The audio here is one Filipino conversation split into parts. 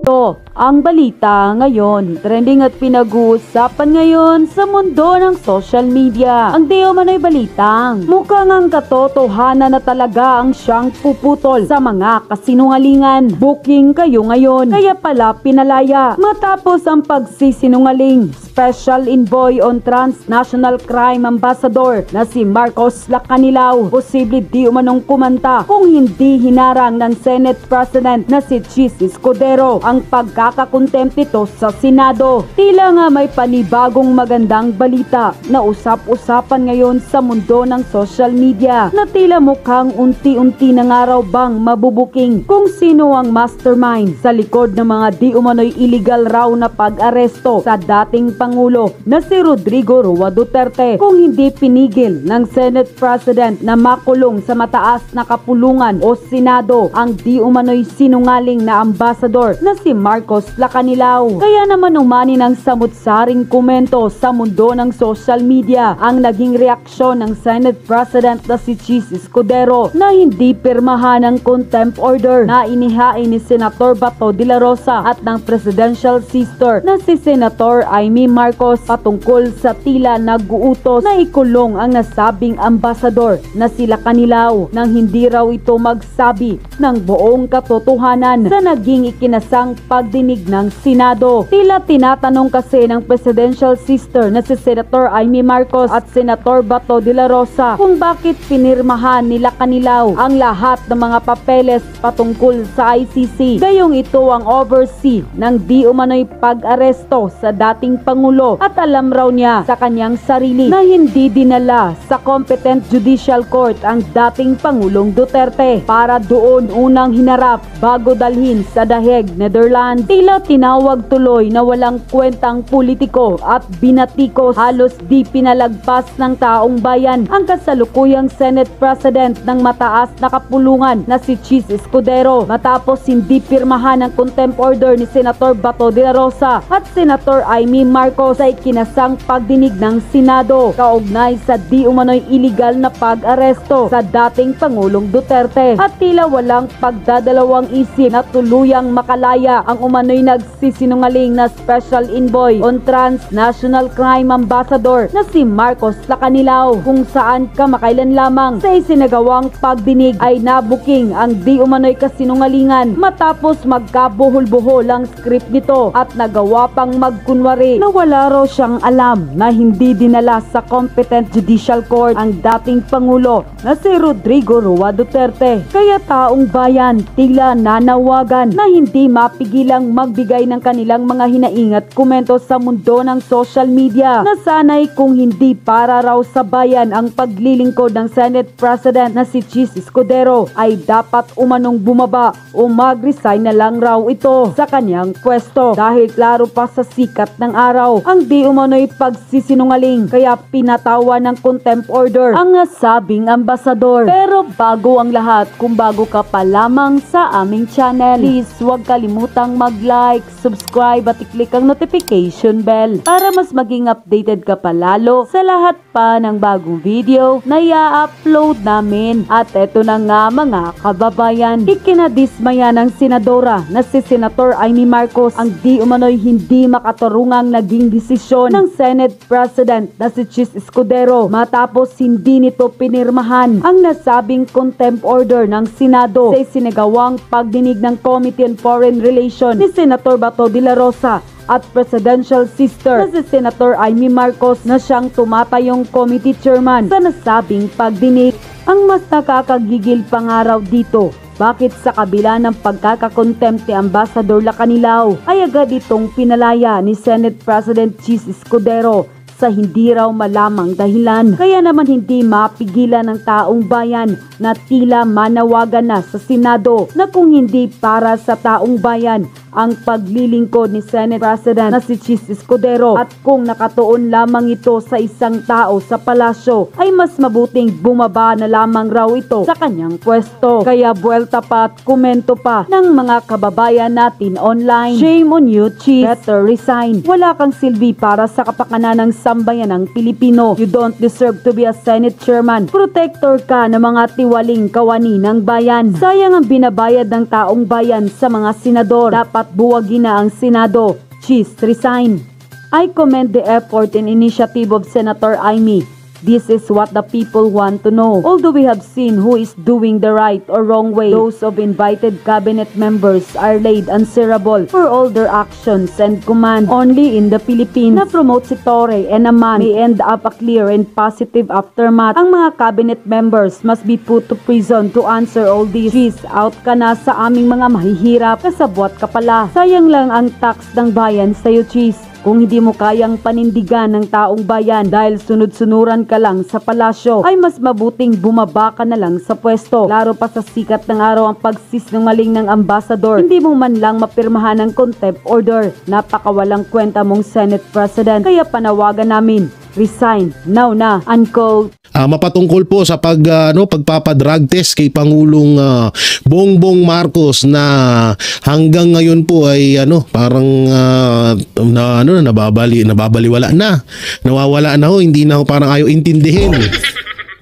To, ang balita ngayon, trending at pinag-uusapan ngayon sa mundo ng social media. Ang di umano'y balitang mukhang ang katotohanan na talaga ang siyang puputol sa mga kasinungalingan. Booking kayo ngayon, kaya pala pinalaya matapos ang pagsisinungaling. Special Envoy on Transnational Crime Ambassador na si Marcos Lacanilao, posible di umanong kumanta kung hindi hinarang ng Senate President na si Chis Escudero ang pagkakakontempt nito sa Senado. Tila nga may panibagong magandang balita na usap-usapan ngayon sa mundo ng social media na tila mukhang unti-unti na nga raw bang mabubuking kung sino ang mastermind sa likod ng mga di umano'y illegal raw na pag-aresto sa dating Pangulo na si Rodrigo Roa Duterte kung hindi pinigil ng Senate President na makulong sa mataas na kapulungan o Senado ang di umano'y sinungaling na ambassador na si Marcos Lacanilao. Kaya naman umani ng samut-saring komento sa mundo ng social media ang naging reaksyon ng Senate President na si Chis Escudero na hindi pirmahan ng contempt order na inihain ni Senator Bato de la Rosa at ng presidential sister na si Senator Amy Marcos patungkol sa tila nag-uutos na ikulong ang nasabing ambasador na si Lacanilao nang hindi raw ito magsabi ng buong katotohanan sa naging ikinasang pagdinig ng Senado. Tila tinatanong kasi ng presidential sister na si Senator Amy Marcos at Senator Bato de la Rosa kung bakit pinirmahan ni Lacanilao ang lahat ng mga papeles patungkol sa ICC. Gayong ito ang oversee ng di umano'y pag-aresto sa dating Pangulo at alam raw niya sa kanyang sarili na hindi dinala sa competent judicial court ang dating Pangulong Duterte para doon unang hinarap bago dalhin sa The Hague, Netherlands. Tila tinawag tuloy na walang kwentang politiko at binatikos, halos di pinalagpas ng taong bayan ang kasalukuyang Senate President ng mataas na kapulungan na si Chis Escudero matapos hindi pirmahan ang contempt order ni Senator Bato de la Rosa at Senator Amy Marcos sa ikinasang pagdinig ng Senado kaugnay sa di umano'y illegal na pag-aresto sa dating Pangulong Duterte at tila walang pagdadalawang isip na tuluyang makalaya ang umano'y nagsisinungaling na Special Envoy on Transnational Crime Ambassador na si Marcos Lacanilao kung saan kamakailan lamang sa isinagawang pagdinig ay nabuking ang di umano'y kasinungalingan matapos magkabuhol-buhol ang script nito at nagawa pang magkunwari na wala raw siyang alam na hindi dinala sa competent judicial court ang dating Pangulo na si Rodrigo Roa Duterte. Kaya taong bayan tila nanawagan na hindi mapigilang magbigay ng kanilang mga hinaing at komento sa mundo ng social media na sanay kung hindi para raw sa bayan ang paglilingkod ng Senate President na si Chis Escudero ay dapat umanong bumaba o mag-resign na lang raw ito sa kanyang pwesto dahil klaro pa sa sikat ng araw ang di umano'y pagsisinungaling kaya pinatawa ng contempt order ang nasabing ambasador. Pero bago ang lahat, kung bago ka pa lamang sa aming channel, please huwag kalimutang mag-like, subscribe at i-click ang notification bell para mas maging updated ka pa lalo sa lahat pa ng bagong video na i-upload namin. At eto na nga mga kababayan, ikinadismaya ng senadora na si Senator Amy Marcos ang di umano'y hindi makatarungang naging desisyon ng Senate President na si Chis Escudero matapos hindi nito pinirmahan ang nasabing contempt order ng Senado sa isinagawang pagdinig ng Committee on Foreign Relations ni Senator Bato de la Rosa at presidential sister na si Senator Amy Marcos na siyang tumatayong committee chairman sa nasabing pagdinig. Ang mas nakakagigil pangaraw dito, bakit sa kabila ng pagkakakontempt ni Ambassador Lacanilao ay agad itong pinalaya ni Senate President Chis Escudero sa hindi raw malamang dahilan. Kaya naman hindi mapigilan ng taong bayan na tila manawagan na sa Senado na kung hindi para sa taong bayan ang paglilingkod ni Senate President na si Chis Escudero at kung nakatuon lamang ito sa isang tao sa palasyo ay mas mabuting bumaba na lamang raw ito sa kanyang pwesto. Kaya buwelta pa at komento pa ng mga kababayan natin online. Shame on you, Chis. Better resign. Wala kang silbi para sa kapakanan ng sambayan ng Pilipino. You don't deserve to be a Senate chairman. Protector ka ng mga tiwaling kawani ng bayan. Sayang ang binabayad ng taong bayan sa mga senador. Dapat dapat buwagin na ang Senado. Cheese resign. I commend the effort and initiative of Senator Amy. This is what the people want to know. Although we have seen who is doing the right or wrong way, those of invited cabinet members are laid answerable for all their actions and command. Only in the Philippines na promote si Torre and Aman may end up a clear and positive aftermath. Ang mga cabinet members must be put to prison to answer all these. Cheese, out ka na sa aming mga mahihirap. Kasabwat ka pala. Sayang lang ang tax ng bayan sa'yo, Cheese. Kung hindi mo kayang panindigan ng taong bayan dahil sunod-sunuran ka lang sa palasyo, ay mas mabuting bumaba ka na lang sa pwesto. Laro pa sa sikat ng araw ang pagsisinungaling ng ambasador. Hindi mo man lang mapirmahan ng contempt order. Napakawalang kwenta mong Senate President. Kaya panawagan namin, resign now na, unquote. Mapatungkol po sa pagpapadrug test kay Pangulong Bongbong Marcos na hanggang ngayon po ay parang nababaliwala na. Nawawala na ho, hindi na ho, parang ayaw intindihin.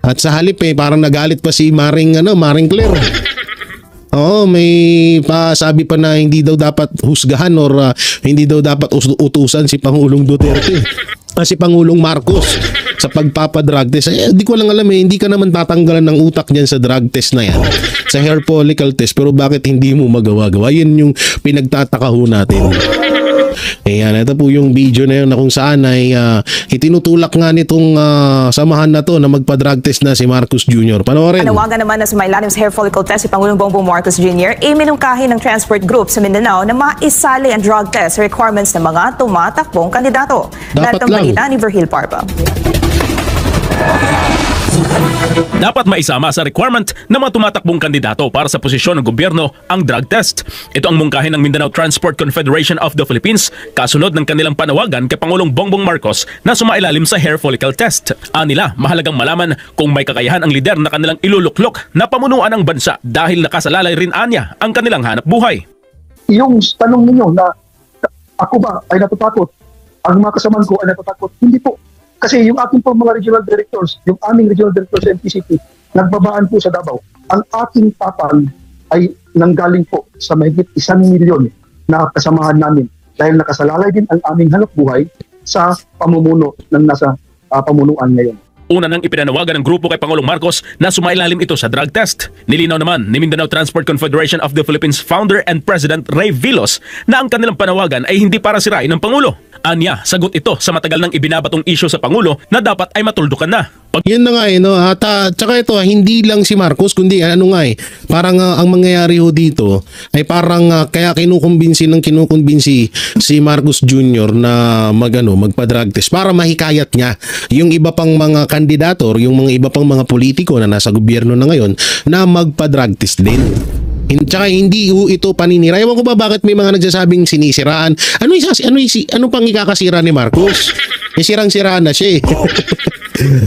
At sa halip parang nagalit pa si Maring Claire. Oo, may sabi pa na hindi daw dapat husgahan or hindi daw dapat utusan si Pangulong Duterte. Si Pangulong Marcos sa pagpapadrug test. Di ko lang alam hindi ka naman tatanggalan ng utak niyan sa drug test na yan. Sa hair follicle test, pero bakit hindi mo magawa-gawa? Yan yung pinagtataka ho natin. Ayan, ito po yung video na yun na kung saan ay itinutulak nga nitong samahan na to na magpa-drug test na si Marcos Jr. Panoorin. Panawagan naman na sumailalim sa hair follicle test si Pangulong Bongbong Marcos Jr. Minungkahi ng transport group sa Mindanao na maisali ang drug test sa requirements ng mga tumatakbong kandidato. Dapat lang. Balita ni Virgil Parpa. Dapat maisama sa requirement ng mga tumatakbong kandidato para sa posisyon ng gobyerno ang drug test. Ito ang mungkahi ng Mindanao Transport Confederation of the Philippines kasunod ng kanilang panawagan kay Pangulong Bongbong Marcos na sumailalim sa hair follicle test. Anila, mahalagang malaman kung may kakayahan ang lider na kanilang iluluklok na pamunuan ng bansa dahil nakasalalay rin anya ang kanilang hanap buhay. Yung tanong ninyo na ako ba ay natatakot, ang mga kasamahan ko ay natatakot, hindi po. Kasi yung ating po mga regional directors, yung aming regional directors sa MPCP, nagbabaan po sa Davao. Ang ating papan ay nanggaling po sa mahigit 1 milyon na kasamahan namin dahil nakasalalay din ang aming hanap buhay sa pamumuno ng nasa pamunuan ngayon. Una nang ipinanawagan ng grupo kay Pangulong Marcos na sumailalim ito sa drug test. Nilinaw naman ni Mindanao Transport Confederation of the Philippines founder and president Ray Vilos na ang kanilang panawagan ay hindi para sirain ng Pangulo. Anya, sagot ito sa matagal nang ibinabatong isyu sa Pangulo na dapat ay matuldukan na. Yun na nga no? At tsaka ito, hindi lang si Marcos, kundi parang ang mangyayari ho dito ay parang kaya kinukumbinsi si Marcos Jr. na magpa-drug test para mahikayat niya yung iba pang mga kandidato, yung mga iba pang mga politiko na nasa gobyerno na ngayon na magpa-drug test din. Tsaka hindi ito paninira. Ewan ko ba bakit may mga nagsasabing sinisiraan. Ano pang ikakasira ni Marcos? Sirang-siraan na siya eh.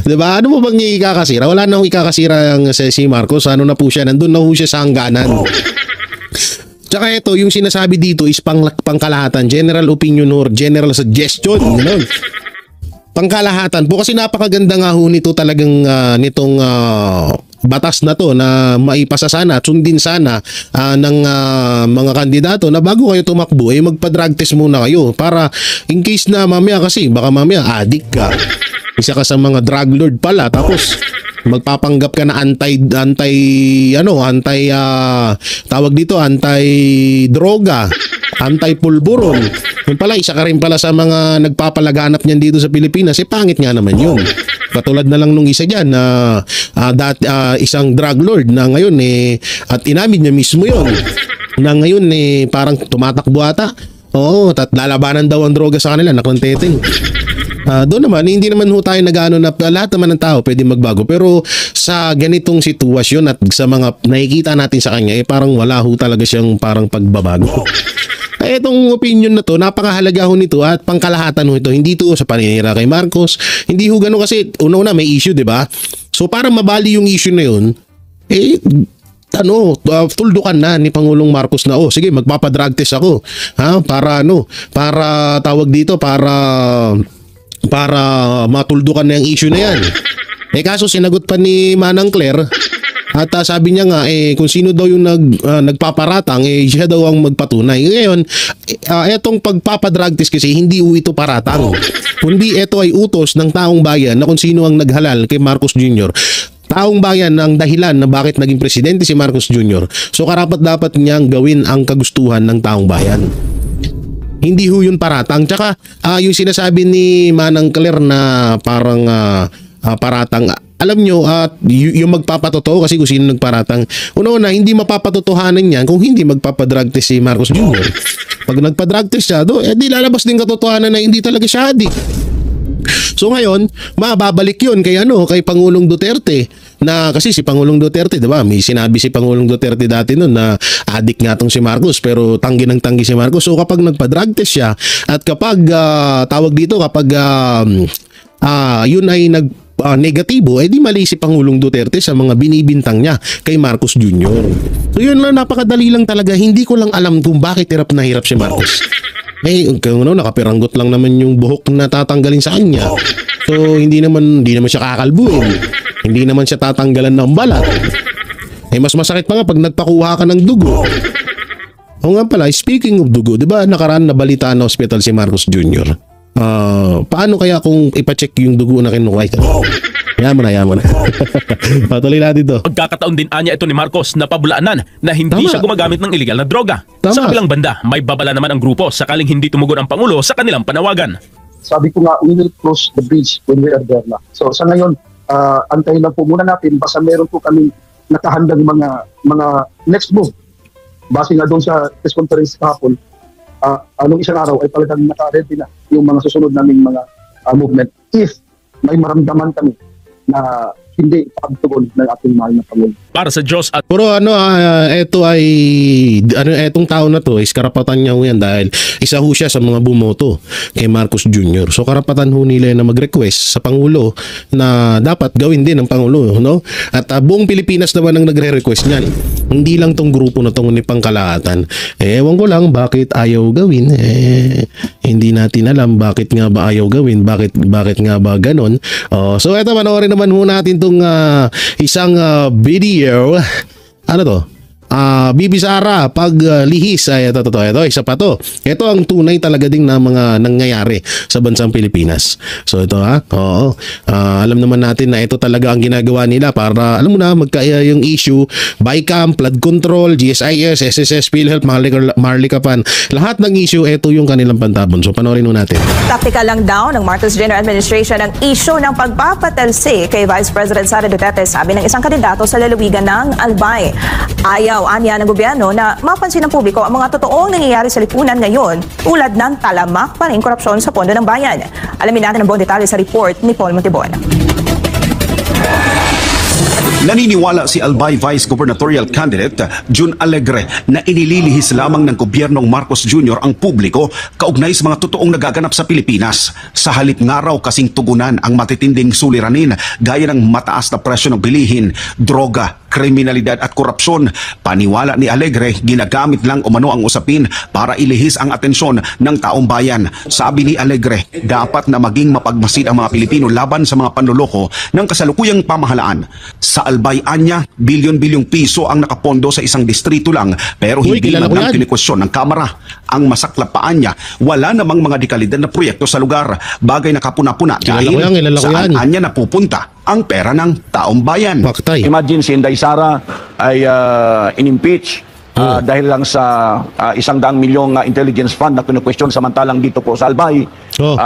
Diba? Ano mo bang ikakasira? Wala na akong ikakasira si Marcos. Ano na po siya? Nandun na po siya sa hangganan. Tsaka ito, yung sinasabi dito is pangkalahatan. General opinion or general suggestion. Pangkalahatan po kasi napakaganda nga ho nito talagang nitong batas na to na maipasa sana at sundin sana ng mga kandidato na bago kayo tumakbo magpa-drug test muna kayo para in case na mamaya kasi baka mamaya addict ka, isa ka sa mga drug lord pala tapos magpapanggap ka na anti droga, anti-pulburon. Yung pala, isa ka rin pala sa mga nagpapalaganap niyan dito sa Pilipinas. Pangit nga naman yun. Katulad na lang nung isa dyan na isang drug lord na ngayon at inamin niya mismo yun. Na ngayon parang tumatakbo ata. Oo, at lalabanan daw ang droga sa kanila, nakonteting. Doon naman, hindi naman ho tayo nag-ano na lahat naman ng tao pwede magbago. Pero sa ganitong sitwasyon at sa mga nakikita natin sa kanya, parang wala ho talaga siyang parang pagbabago. Kaya itong opinion na to, napakahalaga ho nito at pangkalahatan ho ito. Hindi ito sa paninira kay Marcos. Hindi ho gano'n kasi una may issue, di ba? So para mabali yung issue na yun, tuldukan na ni Pangulong Marcos na sige magpapadrug test ako para tawag dito para matuldukan na yung issue na yan. Kaso sinagot pa ni Manang Claire At sabi niya nga kung sino daw yung nagpaparatang siya daw ang magpatunay. Ngayon, etong pagpapadrug test kasi hindi ito paratang. Kundi ito ay utos ng taong bayan na kung sino ang naghalal kay Marcos Jr. Taong bayan ang dahilan na bakit naging presidente si Marcos Jr. So karapat-dapat niyang gawin ang kagustuhan ng taong bayan. Hindi ho yun paratang. Tsaka yung sinasabi ni Manang Claire na parang paratang, alam nyo, yung magpapatotoo kasi kung sino nagparatang, una-una, hindi mapapatotohanan yan kung hindi magpapadrug test si Marcos Jr. Pag nagpadrug test siya, di lalabas din katotohanan na hindi talaga siya adik. So ngayon, mababalik yun kay Pangulong Duterte, na kasi si Pangulong Duterte, 'di ba? May sinabi si Pangulong Duterte dati noon na adik nga tong si Marcos, pero tanggi ng tanggi si Marcos. So kapag nagpa-drug test siya at kapag kapag yun ay negatibo, di mali si Pangulong Duterte sa mga binibintang niya kay Marcos Jr. So yun lang, napakadali lang talaga. Hindi ko lang alam kung bakit hirap na hirap si Marcos. Nakapiranggot lang naman yung buhok na tatanggalin sa kanya. So hindi naman siya kakalbuin. Hindi naman siya tatanggalan ng balat. Mas masakit pa nga pag nagpakuha ka ng dugo. O nga pala, speaking of dugo, di ba nakaraan na balita na hospital si Marcos Jr.? Paano kaya kung ipacheck yung dugo na kinukuha ito? Yaman na. Patuloy natin ito. Pagkakataon din anya ito ni Marcos na pabulaanan na hindi siya gumagamit ng illegal na droga. Tama. Sa kabilang banda, may babala naman ang grupo sakaling hindi tumugon ang Pangulo sa kanilang panawagan. Sabi ko nga, we will cross the bridge when we are there na. So sa ngayon, antayin lang po muna natin, basta meron po kami nakahandang mga next move. Base nga doon sa press conference kahapon, anong isang araw ay talagang naka-ready na yung mga susunod naming mga movement if may maramdaman kami na hindi pagtugon ng ating mahal na Pangulo. Para sa Diyos at Pero etong tao na to is karapatan niya ho yan dahil isa ho siya sa mga bumoto kay Marcos Jr. So karapatan ho nila na mag-request sa Pangulo na dapat gawin din ng Pangulo, no? At buong Pilipinas naman ang nagre-request niyan. Hindi lang tong grupo na tong ni Pangkalahatan. Ewan ko lang bakit ayaw gawin. Hindi natin alam bakit nga ba ayaw gawin, bakit nga ba ganon. So eto, panoorin naman ho natin tong isang video. Ano to? Bibi Sara paglihis ay ito, isa pa to. Ito ang tunay talaga ding na mga nangyayari sa bansang Pilipinas. So ito alam naman natin na ito talaga ang ginagawa nila para alam mo na magkaya yung issue, BICAM, flood control, GSIS, SSS, PhilHealth, Marlikapan. Lahat ng issue, ito yung kanilang pantabon. So panoorin mo natin. Taktikal lang daw ng Marcos Jr. Administration ang issue ng pagpapatalsi kay Vice President Sara Duterte, sabi ng isang kandidato sa lalawigan ng Albay. Ayaw anya ng gobyerno na mapansin ng publiko ang mga totoong nangyayari sa lipunan ngayon tulad ng talamak pa rin korupsyon sa pondo ng bayan. Alamin natin ang buong detalye sa report ni Paul Montibon. Naniniwala si Albay Vice Gubernatorial Candidate June Alegre na inililihis lamang ng gobyernong Marcos Jr. ang publiko kaugnay sa mga totoong nagaganap sa Pilipinas. Sa halip nga raw kasing tugunan ang matitinding suliranin gaya ng mataas na presyo ng bilihin, droga, kriminalidad at korupsyon. Paniwala ni Alegre, ginagamit lang umano ang usapin para ilihis ang atensyon ng taong bayan. Sabi ni Alegre, dapat na maging mapagmasid ang mga Pilipino laban sa mga panloloko ng kasalukuyang pamahalaan. Sa Albay anya, bilyon-bilyong piso ang nakapondo sa isang distrito lang pero hindi lang kinikwestiyon ng Kamara. Ang masaklapaan niya, wala namang mga dekalidad na proyekto sa lugar. Bagay na kapuna-puna dahil saan anya napupunta ang pera ng taong bayan. Paktay. Imagine si Inday Sara ay in-impeach dahil lang sa 100 milyong intelligence fund na kinu-question, samantalang dito po sa Albay.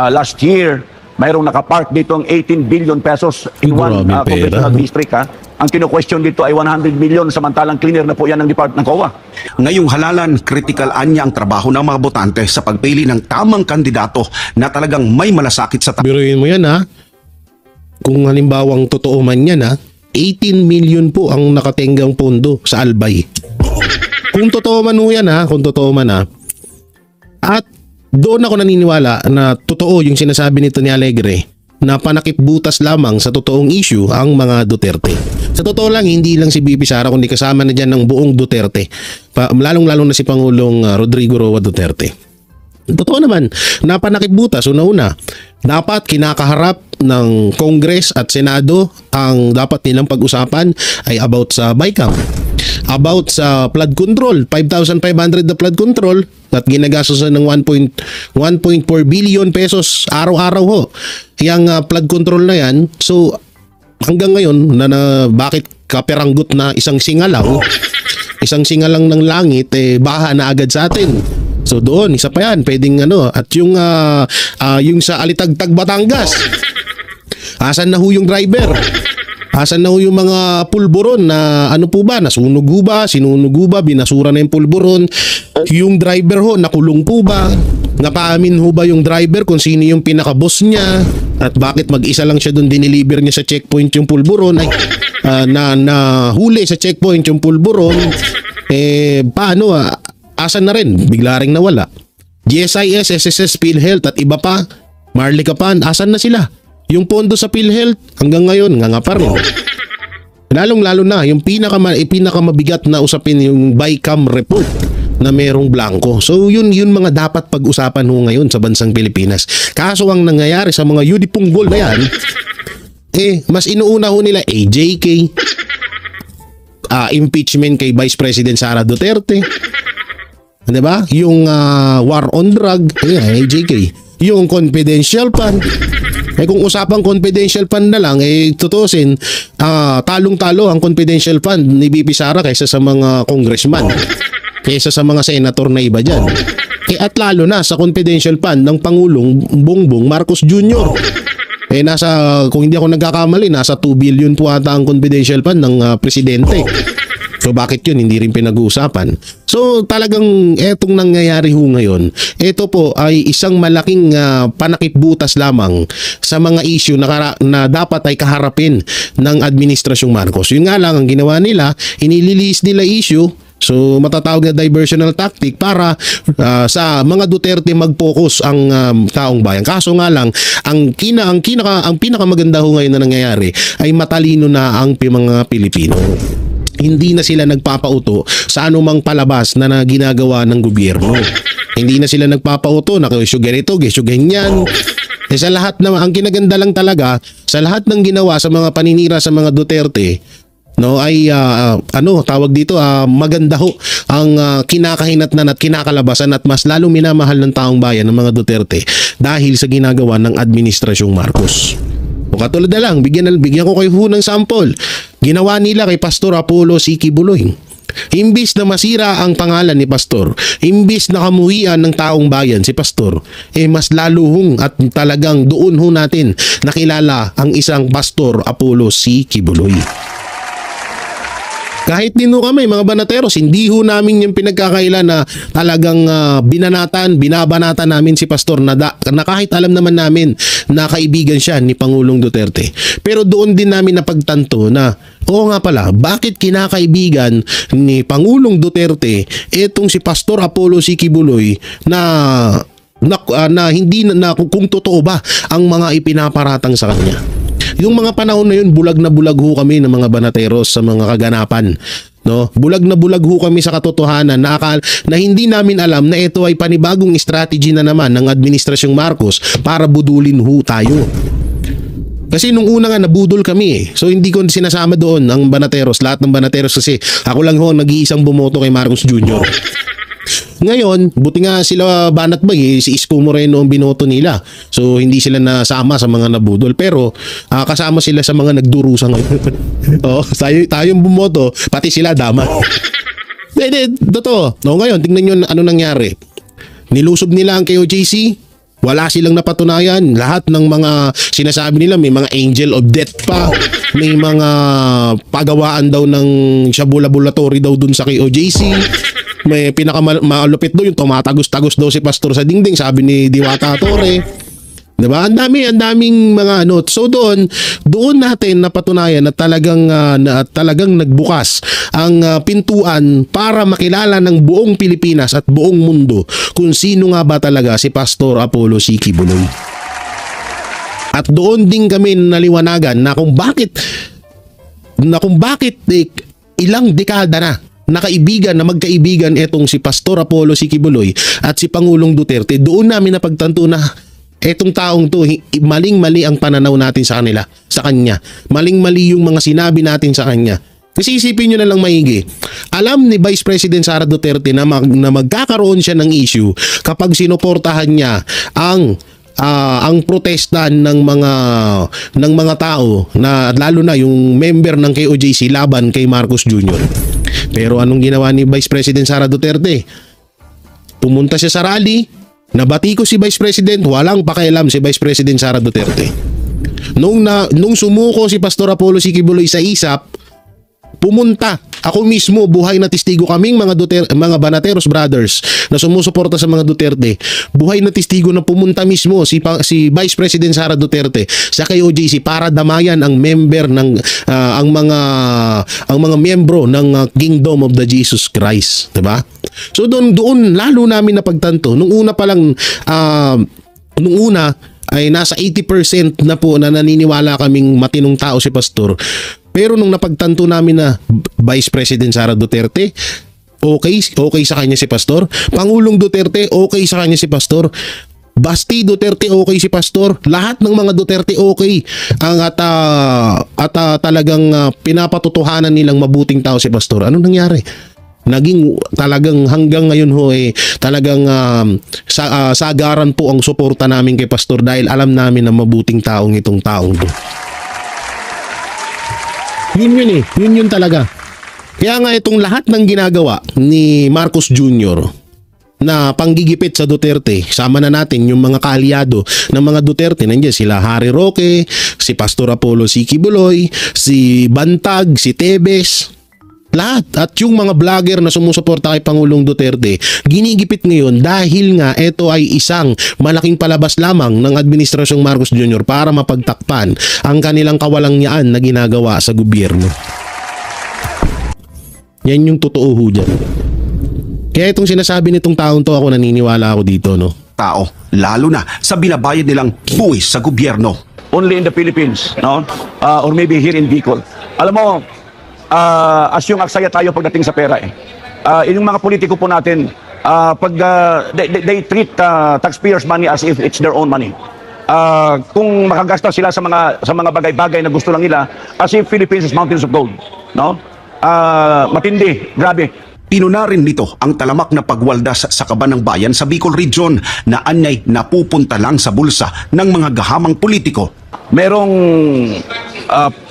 Last year, mayroong nakapark dito ang 18 billion pesos in one congressional district. Ang kinu-question dito ay 100 million, samantalang cleaner na po yan ng Department ng COA. Ngayong halalan, critical anya ang trabaho ng mga botante sa pagpili ng tamang kandidato na talagang may malasakit sa Biruin mo yan kung halimbawang totoo man yan 18 million po ang nakatenggang pondo sa Albay. Kung totoo man yan kung totoo man at doon ako naniniwala na totoo yung sinasabi nito ni Alegre na panakip butas lamang sa totoong issue ang mga Duterte. Sa totoo lang, hindi lang si BP Sara kundi kasama na dyan ng buong Duterte. Lalong-lalo na si Pangulong Rodrigo Roa Duterte. Totoo naman, napanakip butas una-una. dapat kinakaharap ng Congress at Senado, ang dapat nilang pag-usapan ay about sa BICAM, about sa flood control, 5,500 na flood control at ginagastosan ng 1.4 billion pesos araw-araw ho. Yang flood control na yan, so hanggang ngayon na bakit kaperanggot na isang singalang ng langit baha na agad sa atin. So doon, isa pa yan, pwedeng at yung sa Alitagtag Batangas, asan na ho yung driver? Asan na ho yung mga pulburon na nasunog ho ba, sinunog ho ba, binasura na yung pulburon? Yung driver ho, nakulong po ba? Napaamin ho ba yung driver kung sino yung pinaka-boss niya? At bakit mag-isa lang siya doon, dineliver niya sa checkpoint yung pulburon? Na huli sa checkpoint yung pulburon, paano asan na rin? Bigla ring nawala. GSIS, SSS, PhilHealth at iba pa, Marley Capan, asan na sila? Yung pondo sa PhilHealth, hanggang ngayon, nga pa rin. Lalong-lalo na, yung pinakamabigat na usapin yung BICAM report na merong blanco. So yun mga dapat pag-usapan ho ngayon sa bansang Pilipinas. Kaso ang nangyayari sa mga yudipunggol na yan, mas inuuna ho nila AJK, impeachment kay Vice President Sara Duterte, diba? Yung war on drug, AJK, yung confidential fund. Kung usapang confidential fund na lang, tutusin, talong-talo ang confidential fund ni BP Sara kaysa sa mga congressman, kaysa sa mga senator na iba dyan. At lalo na sa confidential fund ng Pangulong Bongbong Marcos Jr. Kung hindi ako nagkakamali, nasa 2 billion po ata ang confidential fund ng presidente. So bakit yun hindi rin pinag-uusapan? So talagang etong nangyayari ho ngayon, ito po ay isang malaking panakipbutas lamang sa mga issue na dapat ay kaharapin ng Administrasyong Marcos. Yun nga lang ang ginawa nila, inililis nila issue. So matatawag na diversional tactic para sa mga Duterte mag-focus ang taong bayan. Kaso nga lang, ang pinakamaganda ho ngayon na nangyayari ay matalino na ang mga Pilipino. Hindi na sila nagpapauto sa anumang palabas na ginagawa ng gobyerno. Hindi na sila nagpapauto na issue ganito, issue ganyan. Sa lahat na, ang kinaganda lang talaga, sa lahat ng ginawa sa mga paninira sa mga Duterte, ay tawag dito, maganda ho ang kinakahinatnan at kinakalabasan at mas lalong minamahal ng taong bayan ng mga Duterte dahil sa ginagawa ng Administrasyong Marcos. O katulad na lang, bigyan ko kayo ng sample. Ginawa nila kay Pastor Apollo Siki Buloy. Imbis na masira ang pangalan ni Pastor, imbis na kamuhian ng taong bayan si Pastor, mas laluhong at talagang doon ho natin nakilala ang isang Pastor Apollo Siki Buloy. Kahit din ho kami mga banateros, hindi ho namin yung pinagkakaila na talagang binabanatan namin si Pastor na kahit alam naman namin na kaibigan siya ni Pangulong Duterte. Pero doon din namin napagtanto na, oo nga pala, bakit kinakaibigan ni Pangulong Duterte etong si Pastor Apollo Siki Buloy na hindi na kung totoo ba ang mga ipinaparatang sa kanya. Yung mga panahon na yun, bulag na bulag ho kami ng mga banateros sa mga kaganapan. No? Bulag na bulag ho kami sa katotohanan na hindi namin alam na ito ay panibagong strategy na naman ng Administrasyong Marcos para budulin ho tayo. Kasi nung una nga nabudol kami So hindi ko sinasama doon ang banateros, lahat ng banateros kasi ako lang ho nag-iisang bumoto kay Marcos Jr. Ngayon, buti nga sila Banat Bay, si Isko Moreno ang binoto nila. So hindi sila nasama sa mga nabudol pero kasama sila sa mga nagdurusa ngayon. Tayong bumoto, pati sila dama. Totoo. Ngayon, tingnan nyo ano nangyari. Nilusob nila ang KOJC. Wala silang napatunayan. Lahat ng mga sinasabi nila, may mga angel of death pa. May mga pagawaan daw ng Shabu Laboratory daw dun sa KOJC. May pinakamalupit doon yung tumatagos-tagos daw si Pastor sa dingding, sabi ni Diwata Torre. Diba? Ang daming mga So doon natin napatunayan na talagang nagbukas ang pintuan para makilala ng buong Pilipinas at buong mundo kung sino nga ba talaga si Pastor Apollo Siki Buloy. At doon din kami naliwanagan na kung bakit ilang dekada na magkaibigan etong si Pastor Apollo Siki Buloy at si Pangulong Duterte. Doon namin napagtanto na etong taong to, maling-mali ang pananaw natin sa kanya. Maling-mali yung mga sinabi natin sa kanya. Kasi isipin nyo na lang maigi. Alam ni Vice President Sara Duterte na magkakaroon siya ng issue kapag sinuportahan niya ang protesta ng mga tao, na lalo na yung member ng KOJC laban kay Marcos Jr. Pero anong ginawa ni Vice President Sara Duterte? Pumunta siya sa rally, nabati ko si Vice President, walang pakialam si Vice President Sara Duterte. Nung sumuko si Pastor Apollo C. Quiboloy sa ISAP, pumunta. Ako mismo, buhay na testigo kaming mga Banateros brothers na sumusuporta sa mga Duterte. Buhay na testigo na pumunta mismo si Vice President Sara Duterte sa KOJC para damayan ang member ng ang mga miyembro ng Kingdom of the Jesus Christ, 'di ba? So doon lalo namin napagtanto nung una pa lang ay nasa 80% na po na naniniwala kaming matinong tao si Pastor. Pero nung napagtanto namin na Vice President Sara Duterte, okay sa kanya si Pastor. Pangulong Duterte, okay sa kanya si Pastor. Basti Duterte, okay si Pastor. Lahat ng mga Duterte, okay. Talagang pinapatutuhanan nilang mabuting tao si Pastor. Anong nangyari? Naging talagang hanggang ngayon talagang sagaran po ang suporta namin kay Pastor dahil alam namin na mabuting taong itong taong to. Yun talaga. Kaya nga itong lahat ng ginagawa ni Marcos Jr. na panggigipit sa Duterte, sama na natin yung mga kaalyado ng mga Duterte, nandiyan sila Harry Roque, si Pastor Apollo C. Quiboloy, si Bantag, si Tebes, lahat. At yung mga vlogger na sumusuporta kay Pangulong Duterte, ginigipit ngayon dahil nga ito ay isang malaking palabas lamang ng Administrasyong Marcos Jr. para mapagtakpan ang kanilang kawalangyaan na ginagawa sa gobyerno. Yan yung totoo ho dyan. Kaya itong sinasabi nitong taong to, ako naniniwala ako dito, no? Tao, lalo na sa binabayad nilang buwis sa gobyerno. Only in the Philippines, no? Or maybe here in Bicol. Alam mo, asyong aksaya tayo pagdating sa pera eh. Yung mga politiko po natin, they treat taxpayers' money as if it's their own money. Kung makagasta sila sa mga bagay-bagay na gusto lang nila, as if Philippines is mountains of gold, no? Matindi, grabe. Pinuna rin nito ang talamak na pagwaldas sa kaban ng bayan sa Bicol Region na anyay napupunta lang sa bulsa ng mga gahamang politiko. Merong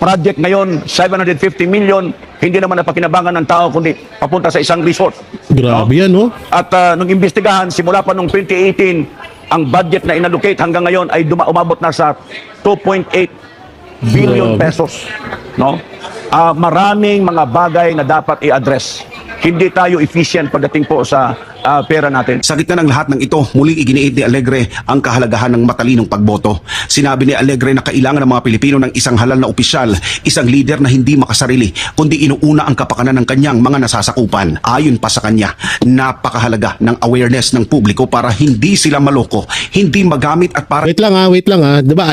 project ngayon, 750 million, hindi naman napakinabangan ng tao kundi papunta sa isang resort. Grabe yan, no? At nung imbestigahan, simula pa nung 2018, ang budget na inallocate hanggang ngayon ay umabot na sa 2.8 billion pesos. No? Maraming mga bagay na dapat i-address. Hindi tayo efficient pagdating po sa pera natin. Sa gitna ng lahat ng ito, muling iginiit ni Alegre ang kahalagahan ng matalinong pagboto. Sinabi ni Alegre na kailangan ng mga Pilipino ng isang halal na opisyal, isang lider na hindi makasarili, kundi inuuna ang kapakanan ng kanyang mga nasasakupan. Ayon pa sa kanya, napakahalaga ng awareness ng publiko para hindi sila maloko, hindi magamit at para... Wait lang ha. Diba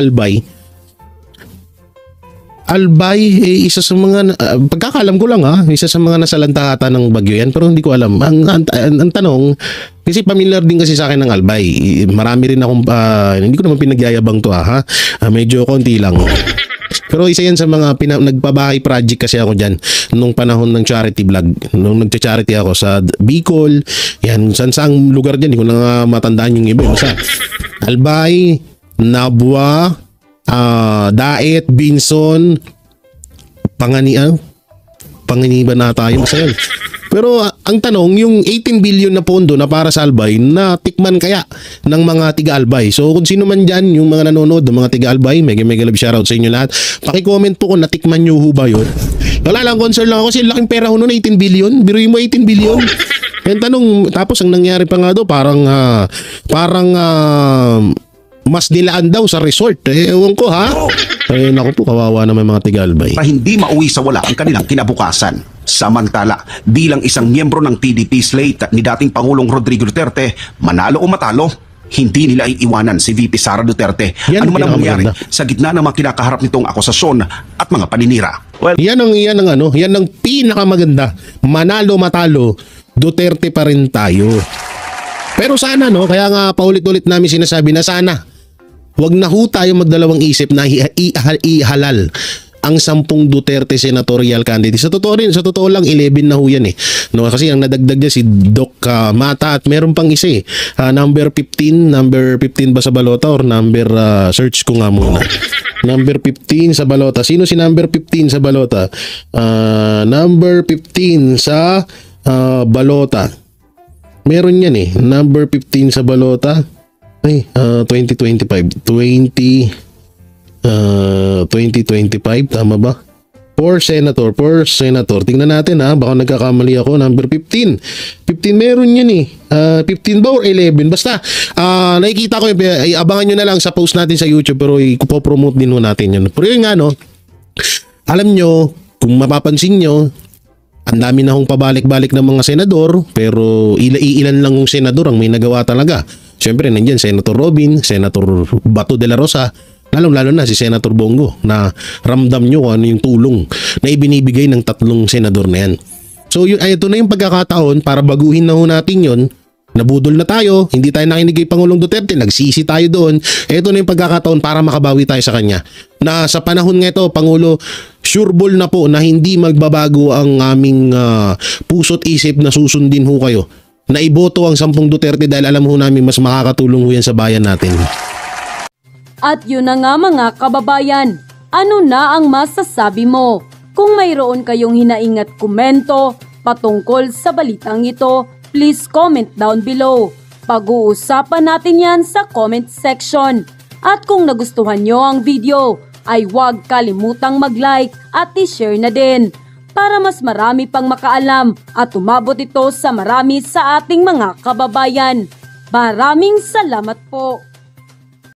Albay, isa sa mga, pagkakalam ko lang isa sa mga nasalantahata ng bagyo yan, pero hindi ko alam. Ang tanong, kasi familiar din kasi sa akin ng Albay. Marami rin akong, hindi ko naman pinagyayabang to medyo konti lang. Pero isa yan sa mga nagpabahay project kasi ako dyan nung panahon ng charity vlog. Nung nagcha-charity ako sa Bicol, yan, saan lugar dyan, hindi ko na matandaan yung iba. Basta Albay, Nabwa, Daet, Binson, Panganiban na tayo masaya. Pero ang tanong, yung 18 billion na pondo na para sa Albay, natikman kaya ng mga tiga-Albay? So kung sino man dyan, yung mga nanonood ng mga tiga-Albay, mega love shoutout sa inyo lahat. Paki-comment po kung natikman nyo ho ba yun. Wala lang, concern lang ako kasi laking pera ho nun, 18 billion. Biruin mo 18 billion. Yung tanong, tapos ang nangyari pa nga do, parang mas nilaan daw sa resort. Ewan ko naku po, kawawa naman mga tiga-Albay. Para hindi mauwi sa wala ang kanilang kinabukasan. Samantala, bilang isang miyembro ng TDP slate ni dating Pangulong Rodrigo Duterte, manalo o matalo, hindi nila iiwanan si VP Sara Duterte. Ano man ang mangyari sa gitna ng mga kinakaharap nitong akusasyon at mga paninira. Well, yan ang pinakamaganda. Manalo matalo, Duterte pa rin tayo. Pero sana kaya nga paulit-ulit namin sinasabi na sana wag na ho tayo magdalawang isip na ihalal ang 10 Duterte senatorial candidate. Sa totoo lang 11 na ho yan eh. No, kasi ang nadagdag niya si Doc Mata at meron pang isa eh. Number 15 ba sa balota or number search ko nga muna. Number 15 sa balota. Sino si number 15 sa balota? Number 15 sa balota. Meron yan eh. Number 15 sa balota. Ay, 2025, tama ba? For senator. Tingnan natin ha, baka nagkakamali ako. Number 15 meron yan eh. 15 ba or 11? Basta nakikita ko yun, abangan nyo na lang sa post natin sa YouTube, pero ipopromote din ho natin yun. Pero yun nga no, alam nyo, kung mapapansin nyo, ang dami na hong pabalik-balik ng mga senador, pero ilan lang yung senador ang may nagawa talaga. Siyempre nandiyan Senator Robin, Senator Bato de la Rosa, lalo na si Senator Bongo, na ramdam nyo ano yung tulong na ibinibigay ng 3 senador na yan. So ito na yung pagkakataon para baguhin na ho natin yun. Nabudol na tayo, hindi tayo nakinig kay Pangulong Duterte, nagsisi tayo doon. Ito na yung pagkakataon para makabawi tayo sa kanya. Na sa panahon nga ito, Pangulo, sureball na po na hindi magbabago ang aming puso't isip na susundin ho kayo. Na iboto ang 10 Duterte dahil alam ho namin mas makakatulong ho yan sa bayan natin. At yun na nga mga kababayan, ano na ang masasabi mo? Kung mayroon kayong hinaing at komento patungkol sa balitang ito, please comment down below. Pag-uusapan natin yan sa comment section. At kung nagustuhan nyo ang video, ay huwag kalimutang mag-like at i-share na din para mas marami pang makaalam at umabot ito sa marami sa ating mga kababayan. Maraming salamat po!